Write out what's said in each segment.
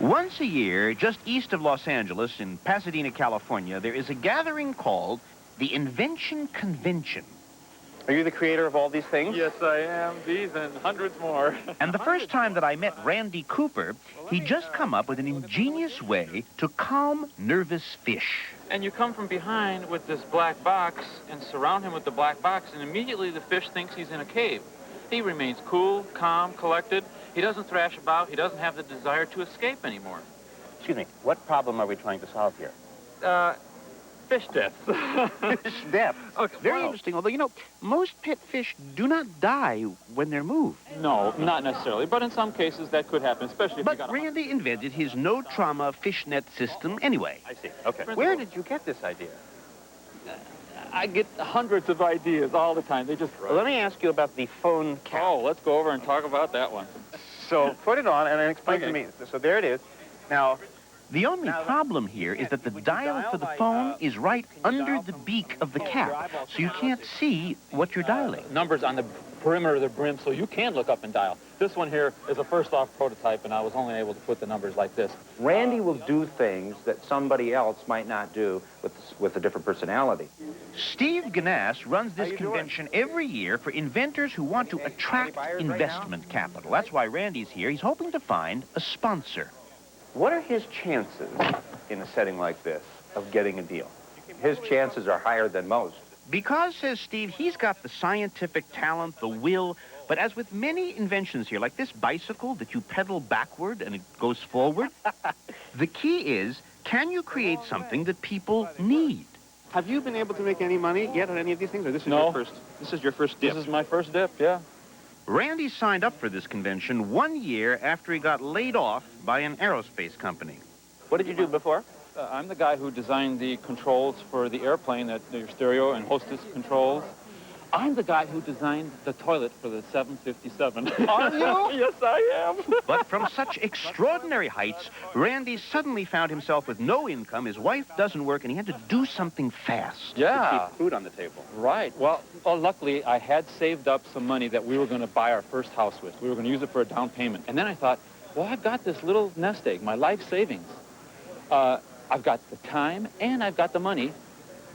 Once a year, just east of Los Angeles, in Pasadena, California, there is a gathering called the Invention Convention. Are you the creator of all these things? Yes, I am. These and hundreds more. And the first time that I met Randy Cooper, he'd just come up with an ingenious way to calm nervous fish. And you come from behind with this black box and surround him with the black box, and immediately the fish thinks he's in a cave. He remains cool, calm, collected. He doesn't thrash about. He doesn't have the desire to escape anymore. Excuse me, what problem are we trying to solve here? Fish death. Fish death. Okay, Very interesting, although, you know, most pet fish do not die when they're moved. No, not necessarily, but in some cases that could happen, especially if you got But Randy invented his no-trauma fishnet system anyway. I see, okay. Where did you get this idea? I get hundreds of ideas all the time. They just... Well, let me ask you about the phone cap. Oh, let's go over and talk about that one. So put it on and then explain Okay. to me. So there it is. Now, the only problem here is that the dial for the phone is right under the beak of the cap, so you can't see what you're dialing. Numbers on the perimeter of the brim, so you can look up and dial. This one here is a first-off prototype, and I was only able to put the numbers like this. Randy will do things that somebody else might not do with a different personality. Steve Ganas runs this convention every year for inventors who want to attract investment capital. That's why Randy's here. He's hoping to find a sponsor. What are his chances in a setting like this of getting a deal? His chances are higher than most. Because, says Steve, he's got the scientific talent, the will, but as with many inventions here, like this bicycle that you pedal backward and it goes forward, the key is, can you create something that people need? Have you been able to make any money yet on any of these things, or this is No. This is your first dip? This is my first dip, yeah. Randy signed up for this convention 1 year after he got laid off by an aerospace company. What did you do before? I'm the guy who designed the controls for the airplane, that your stereo and hostess controls. I'm the guy who designed the toilet for the 757. Are you? Yes, I am. But from such extraordinary heights, Randy suddenly found himself with no income, his wife doesn't work, and he had to do something fast. Yeah. To keep food on the table. Right. Well, luckily, I had saved up some money that we were going to buy our first house with. We were going to use it for a down payment. And then I thought, well, I've got this little nest egg, my life savings. I've got the time, and I've got the money.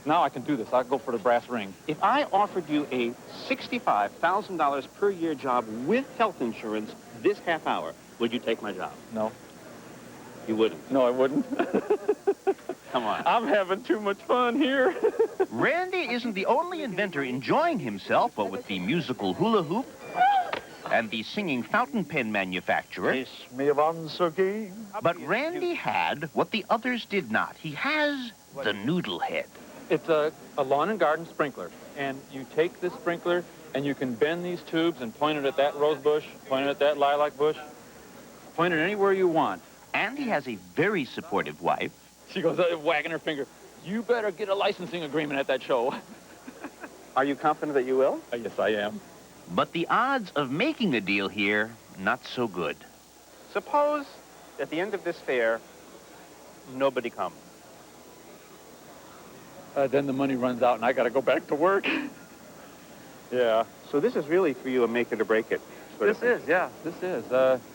Now I can do this. I'll go for the brass ring. If I offered you a $65,000 per year job with health insurance this half hour, would you take my job? No. You wouldn't? No, I wouldn't. Come on. I'm having too much fun here. Randy isn't the only inventor enjoying himself, but with the musical hula hoop and the singing fountain pen manufacturer. Kiss me once again. But Randy had what the others did not. He has the noodle head. It's a lawn and garden sprinkler. And you take this sprinkler, and you can bend these tubes and point it at that rose bush, point it at that lilac bush, point it anywhere you want. And he has a very supportive wife. She goes wagging her finger. You better get a licensing agreement at that show. Are you confident that you will? Yes, I am. But the odds of making a deal here, not so good. Suppose at the end of this fair, nobody comes. Then the money runs out, and I got to go back to work. Yeah. So this is really for you a make it or break it. This is, yeah, this is.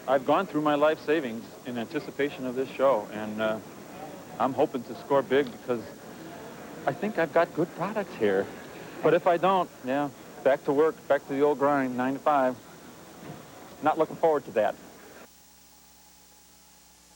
I've gone through my life savings in anticipation of this show, and I'm hoping to score big because I think I've got good products here. But if I don't, yeah, back to work, back to the old grind, 9 to 5. Not looking forward to that.